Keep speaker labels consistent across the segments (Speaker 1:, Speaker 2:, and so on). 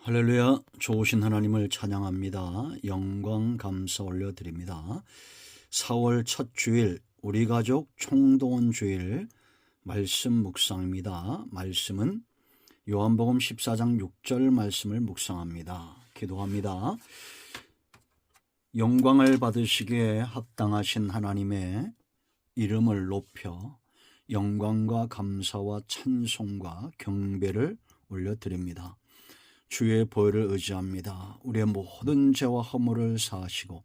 Speaker 1: 할렐루야. 좋으신 하나님을 찬양합니다. 영광 감사 올려드립니다. 4월 첫 주일 우리 가족 총동원 주일 말씀 묵상입니다. 말씀은 요한복음 14장 6절 말씀을 묵상합니다. 기도합니다. 영광을 받으시기에 합당하신 하나님의 이름을 높여 영광과 감사와 찬송과 경배를 올려드립니다. 주의 보혈을 의지합니다. 우리의 모든 죄와 허물을 사하시고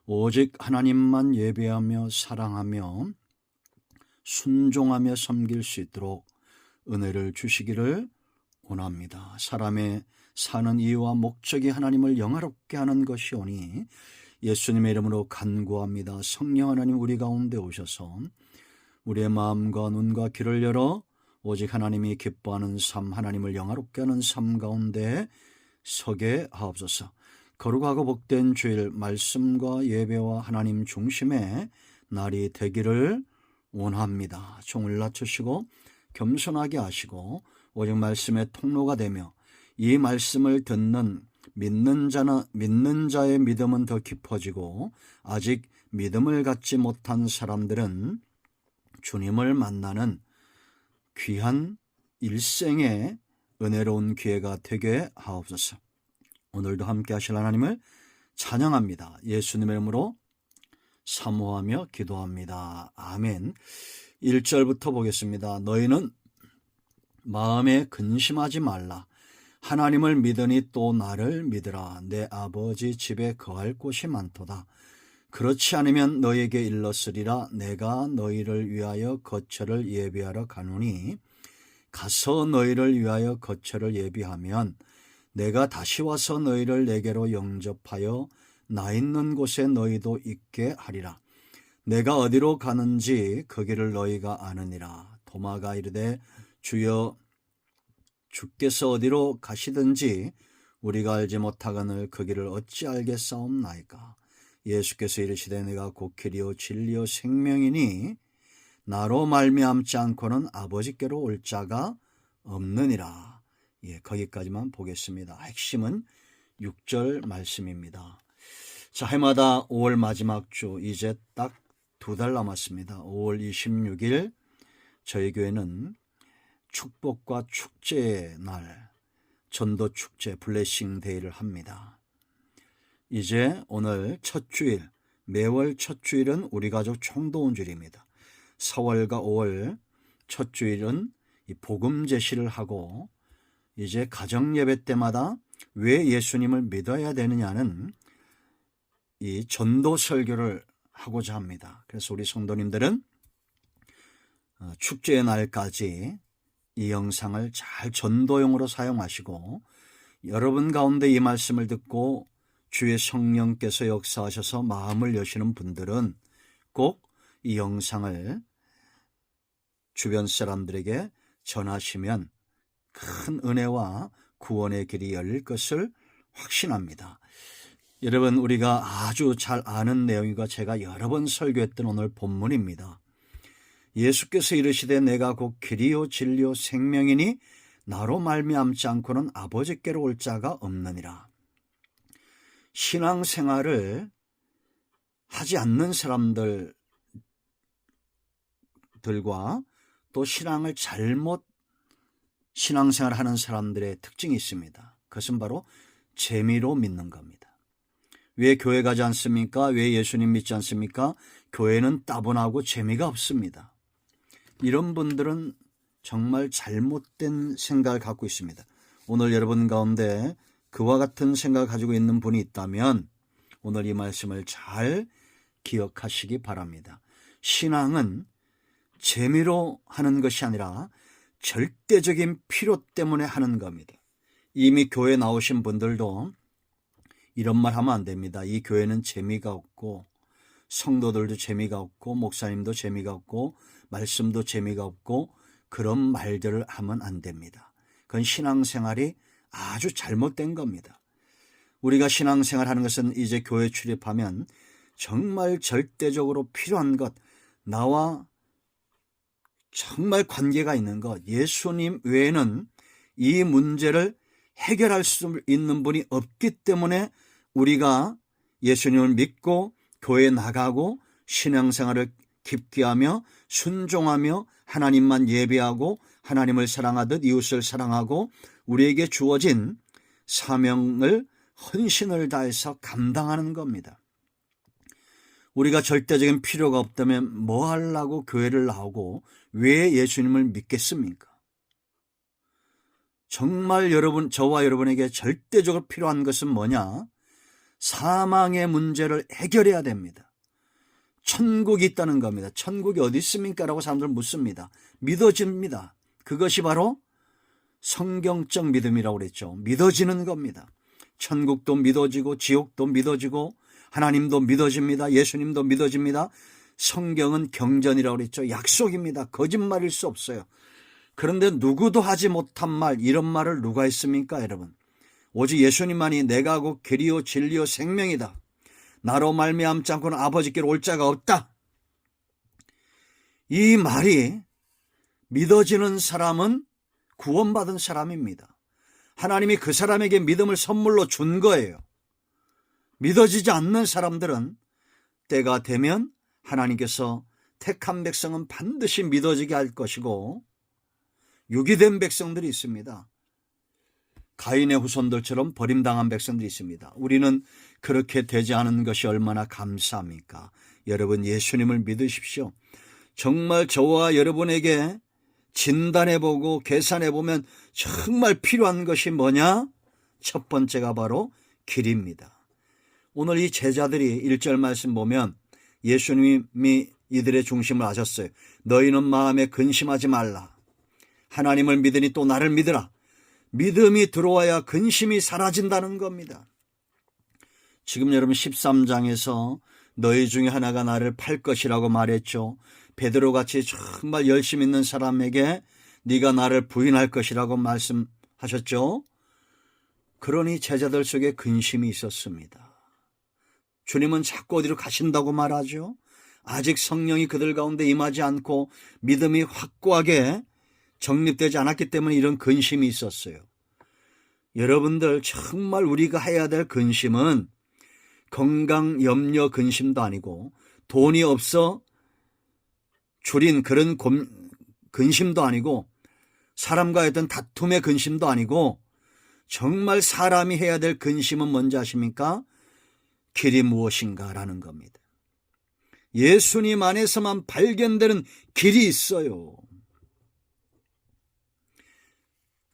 Speaker 1: 오직 하나님만 예배하며 사랑하며 순종하며 섬길 수 있도록 은혜를 주시기를 원합니다. 사람의 사는 이유와 목적이 하나님을 영화롭게 하는 것이오니 예수님의 이름으로 간구합니다. 성령 하나님 우리 가운데 오셔서 우리의 마음과 눈과 귀를 열어 오직 하나님이 기뻐하는 삶, 하나님을 영화롭게 하는 삶 가운데 서게 하옵소서. 거룩하고 복된 주일 말씀과 예배와 하나님 중심의 날이 되기를 원합니다. 종을 낮추시고 겸손하게 하시고 오직 말씀의 통로가 되며 이 말씀을 듣는 믿는 자의 믿음은 더 깊어지고 아직 믿음을 갖지 못한 사람들은 주님을 만나는 귀한 일생의 은혜로운 기회가 되게 하옵소서. 오늘도 함께 하실 하나님을 찬양합니다. 예수님의 이름으로 사모하며 기도합니다. 아멘. 1절부터 보겠습니다. 너희는 마음에 근심하지 말라. 하나님을 믿으니 또 나를 믿으라. 내 아버지 집에 거할 곳이 많도다. 그렇지 않으면 너희에게 일렀으리라. 내가 너희를 위하여 거처를 예비하러 가노니 가서 너희를 위하여 거처를 예비하면 내가 다시 와서 너희를 내게로 영접하여 나 있는 곳에 너희도 있게 하리라. 내가 어디로 가는지 그 길을 너희가 아느니라. 도마가 이르되 주여 주께서 어디로 가시든지 우리가 알지 못하거늘 그 길을 어찌 알겠사옵나이까. 예수께서 이르시되 내가 곧 길이요 진리요 생명이니 나로 말미암지 않고는 아버지께로 올 자가 없느니라. 거기까지만 보겠습니다. 핵심은 6절 말씀입니다. 자, 해마다 5월 마지막 주 이제 딱 2달 남았습니다. 5월 26일 저희 교회는 축복과 축제의 날 전도축제 블레싱 데이를 합니다. 이제 오늘 첫 주일, 매월 첫 주일은 우리 가족 총동원 주일입니다. 4월과 5월 첫 주일은 이 복음 제시를 하고 이제 가정 예배 때마다 왜 예수님을 믿어야 되느냐는 이 전도 설교를 하고자 합니다. 그래서 우리 성도님들은 축제의 날까지 이 영상을 잘 전도용으로 사용하시고 여러분 가운데 이 말씀을 듣고 주의 성령께서 역사하셔서 마음을 여시는 분들은 꼭 이 영상을 주변 사람들에게 전하시면 큰 은혜와 구원의 길이 열릴 것을 확신합니다. 여러분, 우리가 아주 잘 아는 내용이고 제가 여러 번 설교했던 오늘 본문입니다. 예수께서 이르시되 내가 곧 길이요 진리요 생명이니 나로 말미암지 않고는 아버지께로 올 자가 없느니라. 신앙생활을 하지 않는 사람들과 또 신앙생활을 하는 사람들의 특징이 있습니다. 그것은 바로 재미로 믿는 겁니다. 왜 교회 가지 않습니까? 왜 예수님 믿지 않습니까? 교회는 따분하고 재미가 없습니다. 이런 분들은 정말 잘못된 생각을 갖고 있습니다. 오늘 여러분 가운데 그와 같은 생각을 가지고 있는 분이 있다면 오늘 이 말씀을 잘 기억하시기 바랍니다. 신앙은 재미로 하는 것이 아니라 절대적인 필요 때문에 하는 겁니다. 이미 교회 나오신 분들도 이런 말 하면 안 됩니다. 이 교회는 재미가 없고 성도들도 재미가 없고 목사님도 재미가 없고 말씀도 재미가 없고 그런 말들을 하면 안 됩니다. 그건 신앙생활이 아주 잘못된 겁니다. 우리가 신앙생활하는 것은 이제 교회 출입하면 정말 절대적으로 필요한 것, 나와 정말 관계가 있는 것, 예수님 외에는 이 문제를 해결할 수 있는 분이 없기 때문에 우리가 예수님을 믿고 교회에 나가고 신앙생활을 깊게 하며 순종하며 하나님만 예배하고 하나님을 사랑하듯 이웃을 사랑하고 우리에게 주어진 사명을 헌신을 다해서 감당하는 겁니다. 우리가 절대적인 필요가 없다면 뭐 하려고 교회를 나오고 왜 예수님을 믿겠습니까? 정말 저와 여러분에게 절대적으로 필요한 것은 뭐냐? 사망의 문제를 해결해야 됩니다. 천국이 있다는 겁니다. 천국이 어디 있습니까? 라고 사람들 묻습니다. 믿어집니다. 그것이 바로 성경적 믿음이라고 그랬죠. 믿어지는 겁니다. 천국도 믿어지고 지옥도 믿어지고 하나님도 믿어집니다. 예수님도 믿어집니다. 성경은 경전이라고 그랬죠. 약속입니다. 거짓말일 수 없어요. 그런데 누구도 하지 못한 말, 이런 말을 누가 했습니까, 여러분? 오직 예수님만이 내가 곧 길이요 진리요 생명이다. 나로 말미암지 않고는 아버지께로 올 자가 없다. 이 말이 믿어지는 사람은 구원받은 사람입니다. 하나님이 그 사람에게 믿음을 선물로 준 거예요. 믿어지지 않는 사람들은 때가 되면 하나님께서 택한 백성은 반드시 믿어지게 할 것이고 유기된 백성들이 있습니다. 가인의 후손들처럼 버림당한 백성들이 있습니다. 우리는 그렇게 되지 않은 것이 얼마나 감사합니까? 여러분, 예수님을 믿으십시오. 정말 저와 여러분에게 진단해보고 계산해보면 정말 필요한 것이 뭐냐? 첫 번째가 바로 길입니다. 오늘 이 제자들이 1절 말씀 보면 예수님이 이들의 중심을 아셨어요. 너희는 마음에 근심하지 말라. 하나님을 믿으니 또 나를 믿으라. 믿음이 들어와야 근심이 사라진다는 겁니다. 지금 여러분 13장에서 너희 중에 하나가 나를 팔 것이라고 말했죠. 베드로같이 정말 열심 있는 사람에게 네가 나를 부인할 것이라고 말씀하셨죠. 그러니 제자들 속에 근심이 있었습니다. 주님은 자꾸 어디로 가신다고 말하죠. 아직 성령이 그들 가운데 임하지 않고 믿음이 확고하게 정립되지 않았기 때문에 이런 근심이 있었어요. 여러분들, 정말 우리가 해야 될 근심은 건강 염려 근심도 아니고 돈이 없어 줄인 그런 근심도 아니고 사람과의 어떤 다툼의 근심도 아니고 정말 사람이 해야 될 근심은 뭔지 아십니까? 길이 무엇인가 라는 겁니다. 예수님 안에서만 발견되는 길이 있어요.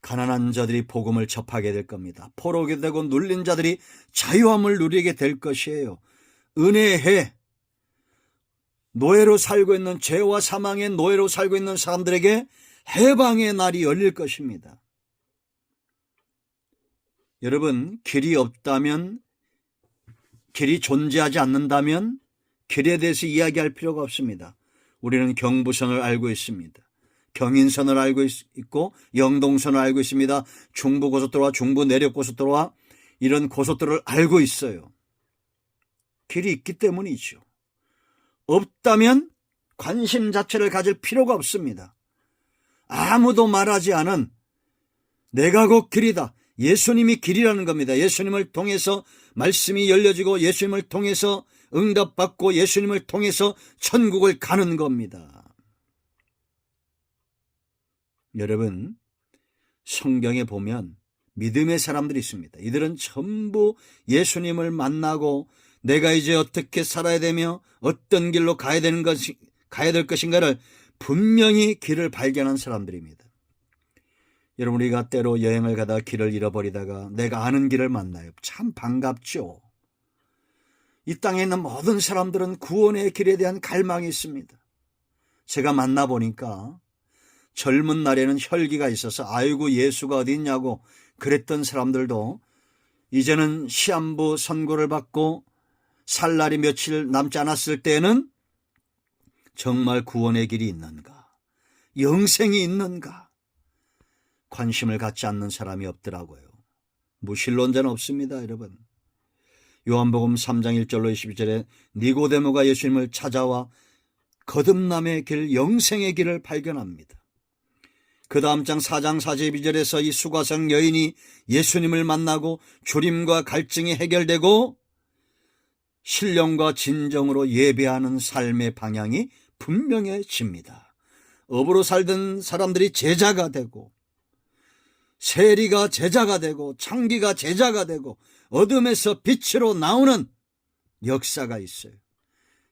Speaker 1: 가난한 자들이 복음을 접하게 될 겁니다. 포로게 되고 눌린 자들이 자유함을 누리게 될 것이에요. 은혜의 해, 노예로 살고 있는, 죄와 사망의 노예로 살고 있는 사람들에게 해방의 날이 열릴 것입니다. 여러분, 길이 없다면, 길이 존재하지 않는다면 길에 대해서 이야기할 필요가 없습니다. 우리는 경부선을 알고 있습니다. 경인선을 알고 있고 영동선을 알고 있습니다. 중부고속도로와 중부내륙고속도로와 이런 고속도로를 알고 있어요. 길이 있기 때문이죠. 없다면 관심 자체를 가질 필요가 없습니다. 아무도 말하지 않은 내가 곧 길이다. 예수님이 길이라는 겁니다. 예수님을 통해서 말씀이 열려지고 예수님을 통해서 응답받고 예수님을 통해서 천국을 가는 겁니다. 여러분, 성경에 보면 믿음의 사람들이 있습니다. 이들은 전부 예수님을 만나고 내가 이제 어떻게 살아야 되며 어떤 길로 가야 될 것인가를 분명히 길을 발견한 사람들입니다. 여러분, 우리가 때로 여행을 가다가 길을 잃어버리다가 내가 아는 길을 만나요. 참 반갑죠. 이 땅에 있는 모든 사람들은 구원의 길에 대한 갈망이 있습니다. 제가 만나보니까 젊은 날에는 혈기가 있어서 아이고 예수가 어디 있냐고 그랬던 사람들도 이제는 시한부 선고를 받고 살 날이 며칠 남지 않았을 때는 정말 구원의 길이 있는가, 영생이 있는가 관심을 갖지 않는 사람이 없더라고요. 무신론자는 없습니다, 여러분. 요한복음 3장 1절로 22절에 니고데모가 예수님을 찾아와 거듭남의 길, 영생의 길을 발견합니다. 그 다음 장 4장 42절에서 이 수가성 여인이 예수님을 만나고 주림과 갈증이 해결되고 신령과 진정으로 예배하는 삶의 방향이 분명해집니다. 업으로 살던 사람들이 제자가 되고, 세리가 제자가 되고, 창기가 제자가 되고, 어둠에서 빛으로 나오는 역사가 있어요.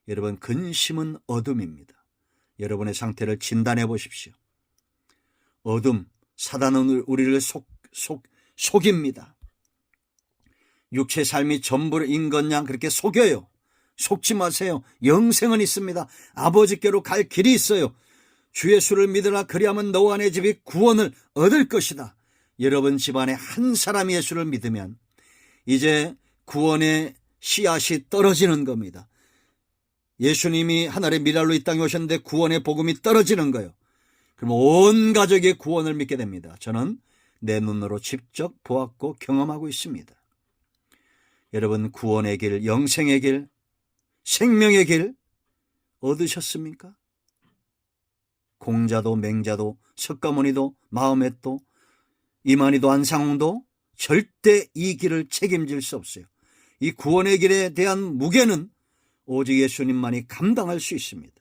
Speaker 1: 여러분, 근심은 어둠입니다. 여러분의 상태를 진단해 보십시오. 어둠, 사단은 우리를 속입니다. 육체 삶이 전부인 것 양 그렇게 속여요. 속지 마세요. 영생은 있습니다. 아버지께로 갈 길이 있어요. 주 예수를 믿으라. 그리하면 너와 내 집이 구원을 얻을 것이다. 여러분 집안에 한 사람이 예수를 믿으면 이제 구원의 씨앗이 떨어지는 겁니다. 예수님이 하늘의 미랄로 이 땅에 오셨는데 구원의 복음이 떨어지는 거예요. 그럼 온 가족의 구원을 믿게 됩니다. 저는 내 눈으로 직접 보았고 경험하고 있습니다. 여러분, 구원의 길, 영생의 길, 생명의 길 얻으셨습니까? 공자도 맹자도 석가모니도 마호멧도 이만희도 안상홍도 절대 이 길을 책임질 수 없어요. 이 구원의 길에 대한 무게는 오직 예수님만이 감당할 수 있습니다.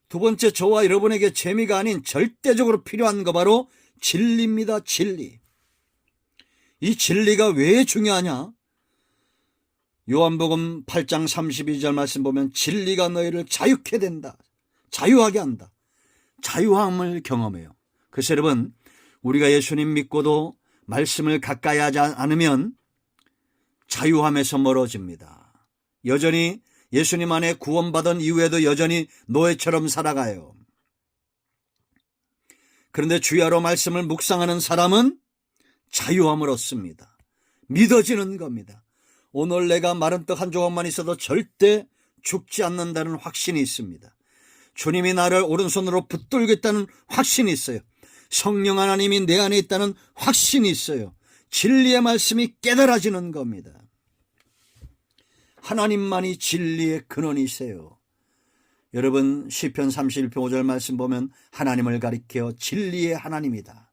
Speaker 1: 두 번째, 저와 여러분에게 재미가 아닌 절대적으로 필요한 거 바로 진리입니다. 진리. 이 진리가 왜 중요하냐? 요한복음 8장 32절 말씀 보면 진리가 너희를 자유케 된다. 자유하게 한다. 자유함을 경험해요. 그래서 여러분, 우리가 예수님 믿고도 말씀을 가까이 하지 않으면 자유함에서 멀어집니다. 여전히 예수님 안에 구원받은 이후에도 여전히 노예처럼 살아가요. 그런데 주야로 말씀을 묵상하는 사람은 자유함을 얻습니다. 믿어지는 겁니다. 오늘 내가 마른 떡 한 조각만 있어도 절대 죽지 않는다는 확신이 있습니다. 주님이 나를 오른손으로 붙들겠다는 확신이 있어요. 성령 하나님이 내 안에 있다는 확신이 있어요. 진리의 말씀이 깨달아지는 겁니다. 하나님만이 진리의 근원이세요. 여러분, 시편 31편 5절 말씀 보면 하나님을 가리켜 진리의 하나님이다.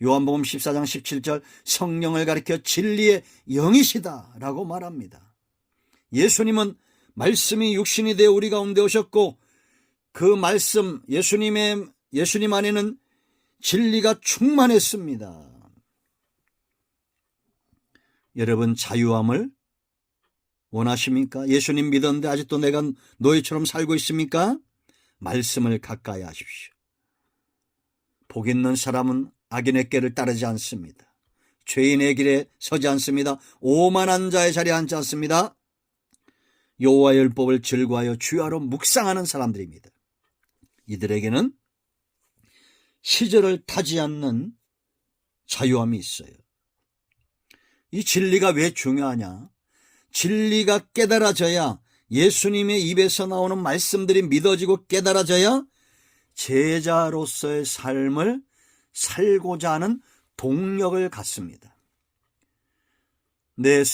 Speaker 1: 요한복음 14장 17절 성령을 가리켜 진리의 영이시다 라고 말합니다. 예수님은 말씀이 육신이 되어 우리 가운데 오셨고 그 말씀, 예수님 안에는 진리가 충만했습니다. 여러분, 자유함을 원하십니까? 예수님 믿었는데 아직도 내가 노예처럼 살고 있습니까? 말씀을 가까이 하십시오. 복 있는 사람은 악인의 꾀를 따르지 않습니다. 죄인의 길에 서지 않습니다. 오만한 자의 자리에 앉지 않습니다. 여호와의 율법을 즐거워하여 주야로 묵상하는 사람들입니다. 이들에게는 시절을 타지 않는 자유함이 있어요. 이 진리가 왜 중요하냐? 진리가 깨달아져야, 예수님의 입에서 나오는 말씀들이 믿어지고 깨달아져야 제자로서의 삶을 살고자 하는 동력을 갖습니다.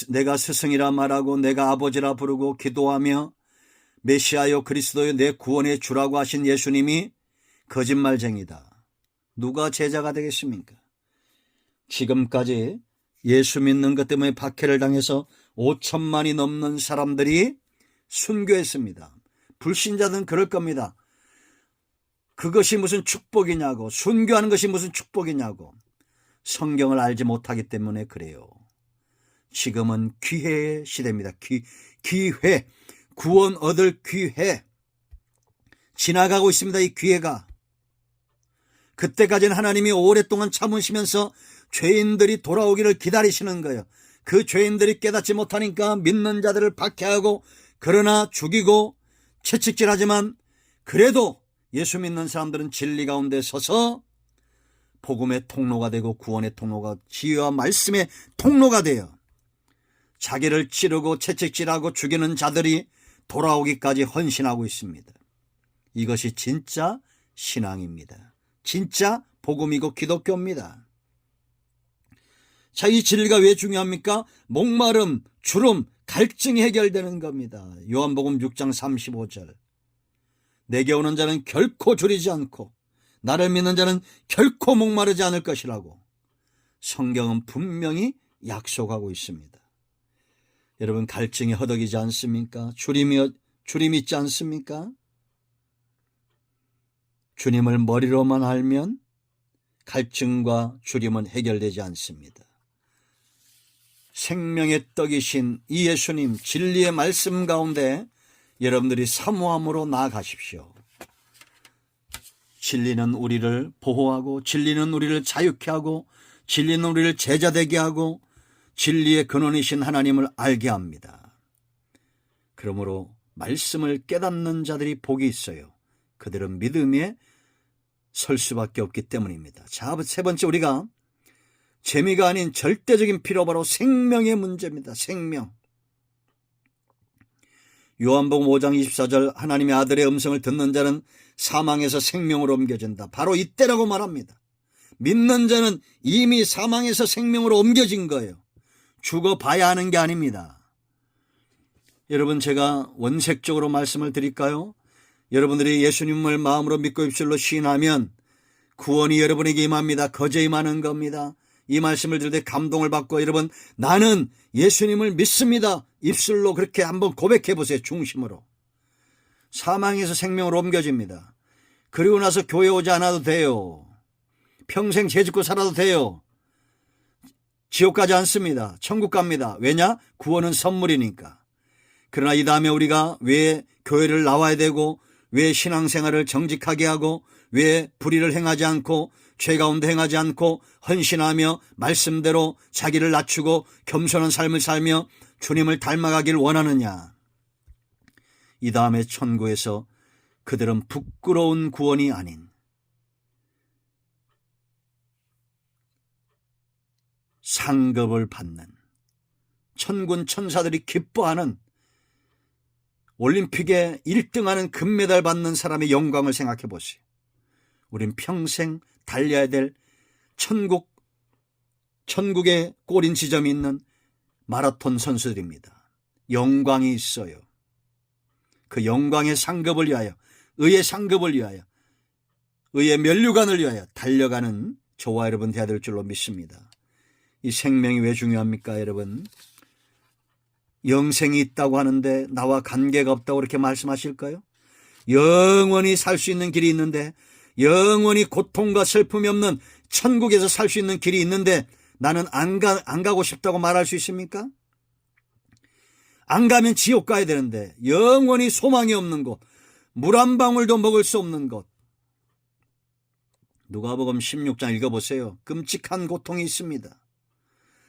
Speaker 1: 내가 스승이라 말하고 내가 아버지라 부르고 기도하며 메시아여 그리스도여 내 구원의 주라고 하신 예수님이 거짓말쟁이다. 누가 제자가 되겠습니까? 지금까지 예수 믿는 것 때문에 박해를 당해서 5천만이 넘는 사람들이 순교했습니다. 불신자들은 그럴 겁니다. 그것이 무슨 축복이냐고, 순교하는 것이 무슨 축복이냐고. 성경을 알지 못하기 때문에 그래요. 지금은 기회의 시대입니다. 기회, 구원 얻을 기회. 지나가고 있습니다. 이 기회가. 그때까지는 하나님이 오랫동안 참으시면서 죄인들이 돌아오기를 기다리시는 거예요. 그 죄인들이 깨닫지 못하니까 믿는 자들을 박해하고 그러나 죽이고 채찍질하지만 그래도 예수 믿는 사람들은 진리 가운데 서서 복음의 통로가 되고 구원의 통로가, 지혜와 말씀의 통로가 되어 자기를 찌르고 채찍질하고 죽이는 자들이 돌아오기까지 헌신하고 있습니다. 이것이 진짜 신앙입니다. 진짜 복음이고 기독교입니다. 자, 이 진리가 왜 중요합니까? 목마름, 주름, 갈증이 해결되는 겁니다. 요한복음 6장 35절. 내게 오는 자는 결코 줄이지 않고 나를 믿는 자는 결코 목마르지 않을 것이라고 성경은 분명히 약속하고 있습니다. 여러분, 갈증이 허덕이지 않습니까? 주림이 있지 않습니까? 주님을 머리로만 알면 갈증과 주림은 해결되지 않습니다. 생명의 떡이신 이 예수님, 진리의 말씀 가운데 여러분들이 사모함으로 나아가십시오. 진리는 우리를 보호하고, 진리는 우리를 자유케 하고, 진리는 우리를 제자되게 하고, 진리의 근원이신 하나님을 알게 합니다. 그러므로 말씀을 깨닫는 자들이 복이 있어요. 그들은 믿음에 설 수밖에 없기 때문입니다. 자, 세 번째, 우리가 재미가 아닌 절대적인 필요, 바로 생명의 문제입니다. 생명. 요한복음 5장 24절, 하나님의 아들의 음성을 듣는 자는 사망에서 생명으로 옮겨진다. 바로 이때라고 말합니다. 믿는 자는 이미 사망에서 생명으로 옮겨진 거예요. 죽어봐야 하는 게 아닙니다. 여러분, 제가 원색적으로 말씀을 드릴까요? 여러분들이 예수님을 마음으로 믿고 입술로 시인하면 구원이 여러분에게 임합니다. 거저 임하는 겁니다. 이 말씀을 들을 때 감동을 받고, 여러분, 나는 예수님을 믿습니다, 입술로 그렇게 한번 고백해 보세요. 중심으로. 사망에서 생명으로 옮겨집니다. 그리고 나서 교회 오지 않아도 돼요. 평생 죄짓고 살아도 돼요. 지옥 가지 않습니다. 천국 갑니다. 왜냐? 구원은 선물이니까. 그러나 이 다음에 우리가 왜 교회를 나와야 되고, 왜 신앙생활을 정직하게 하고, 왜 불의를 행하지 않고 죄 가운데 행하지 않고 헌신하며 말씀대로 자기를 낮추고 겸손한 삶을 살며 주님을 닮아가길 원하느냐? 이 다음에 천국에서 그들은 부끄러운 구원이 아닌 상급을 받는, 천군 천사들이 기뻐하는, 올림픽에 1등하는 금메달 받는 사람의 영광을 생각해 보세요. 우린 평생 달려야 될 천국의 꼬린 지점이 있는 마라톤 선수들입니다. 영광이 있어요. 그 영광의 상급을 위하여, 의의 상급을 위하여, 의의 면류관을 위하여 달려가는 저와 여러분 되어야 될 줄로 믿습니다. 이 생명이 왜 중요합니까, 여러분? 영생이 있다고 하는데 나와 관계가 없다고 그렇게 말씀하실까요? 영원히 살 수 있는 길이 있는데, 영원히 고통과 슬픔이 없는 천국에서 살 수 있는 길이 있는데 나는 안 가고 싶다고 말할 수 있습니까? 안 가면 지옥 가야 되는데, 영원히 소망이 없는 곳, 물 한 방울도 먹을 수 없는 곳. 누가복음 16장 읽어보세요. 끔찍한 고통이 있습니다.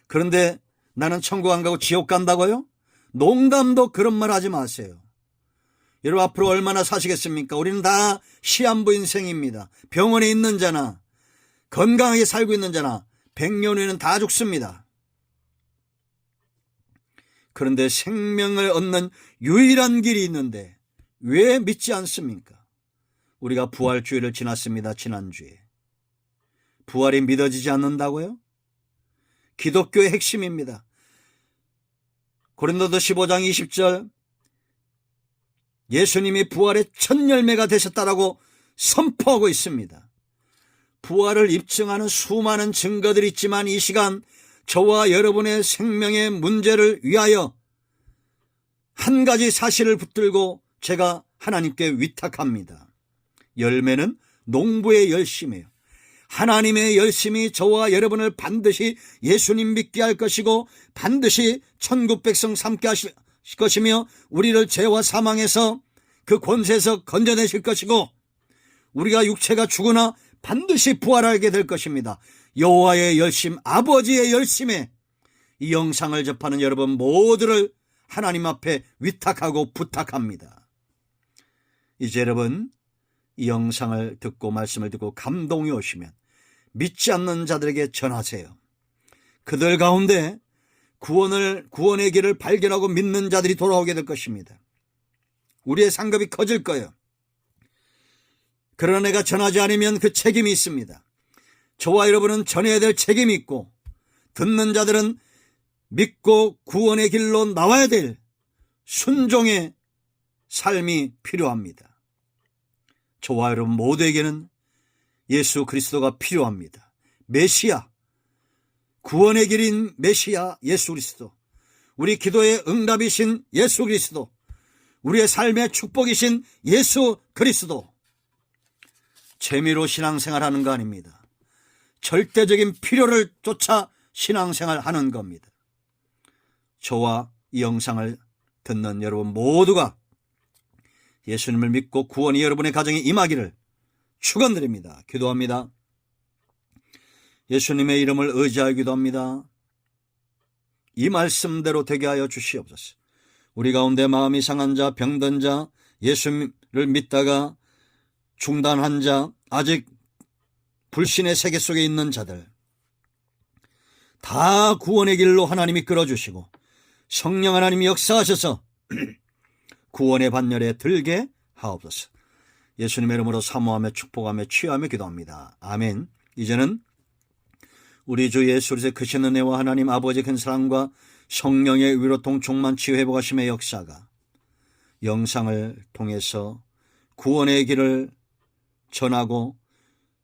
Speaker 1: 그런데 나는 천국 안 가고 지옥 간다고요? 농담도 그런 말 하지 마세요. 여러분, 앞으로 얼마나 사시겠습니까? 우리는 다 시한부 인생입니다. 병원에 있는 자나 건강하게 살고 있는 자나 100년 후에는 다 죽습니다. 그런데 생명을 얻는 유일한 길이 있는데 왜 믿지 않습니까? 우리가 부활주일을 지났습니다. 지난주에. 부활이 믿어지지 않는다고요? 기독교의 핵심입니다. 고린도서 15장 20절, 예수님이 부활의 첫 열매가 되셨다라고 선포하고 있습니다. 부활을 입증하는 수많은 증거들이 있지만 이 시간 저와 여러분의 생명의 문제를 위하여 한 가지 사실을 붙들고 제가 하나님께 위탁합니다. 열매는 농부의 열심이에요. 하나님의 열심이 저와 여러분을 반드시 예수님 믿게 할 것이고, 반드시 천국 백성 삼게 하실 것이며, 우리를 죄와 사망에서 그 권세에서 건져내실 것이고, 우리가 육체가 죽으나 반드시 부활하게 될 것입니다. 여호와의 열심, 아버지의 열심에 이 영상을 접하는 여러분 모두를 하나님 앞에 위탁하고 부탁합니다. 이제 여러분, 이 영상을 듣고 말씀을 듣고 감동이 오시면 믿지 않는 자들에게 전하세요. 그들 가운데 구원의 길을 발견하고 믿는 자들이 돌아오게 될 것입니다. 우리의 상급이 커질 거예요. 그러나 내가 전하지 않으면 그 책임이 있습니다. 저와 여러분은 전해야 될 책임이 있고, 듣는 자들은 믿고 구원의 길로 나와야 될 순종의 삶이 필요합니다. 저와 여러분 모두에게는 예수 그리스도가 필요합니다. 메시아, 구원의 길인 메시아 예수 그리스도, 우리 기도의 응답이신 예수 그리스도, 우리의 삶의 축복이신 예수 그리스도. 재미로 신앙생활하는 거 아닙니다. 절대적인 필요를 쫓아 신앙생활하는 겁니다. 저와 이 영상을 듣는 여러분 모두가 예수님을 믿고 구원이 여러분의 가정에 임하기를 축원드립니다. 기도합니다. 예수님의 이름을 의지하여 기도합니다. 이 말씀대로 되게 하여 주시옵소서. 우리 가운데 마음이 상한 자, 병든 자, 예수를 믿다가 중단한 자, 아직 불신의 세계 속에 있는 자들 다 구원의 길로 하나님이 끌어주시고 성령 하나님이 역사하셔서 구원의 반열에 들게 하옵소서. 예수님의 이름으로 사모하며 축복하며 취하며 기도합니다. 아멘. 이제는 우리 주 예수 그리스도의 크신 은혜와 하나님 아버지 큰 사랑과 성령의 위로통 충만 치유 회복하심의 역사가 영상을 통해서 구원의 길을 전하고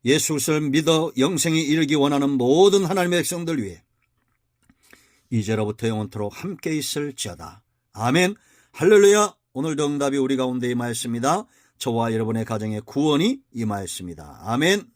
Speaker 1: 예수 그리스도를 믿어 영생에 이르기 원하는 모든 하나님의 백성들 위해 이제로부터 영원토록 함께 있을지어다. 아멘. 할렐루야. 오늘도 응답이 우리 가운데 임하였습니다. 저와 여러분의 가정에 구원이 임하였습니다. 아멘.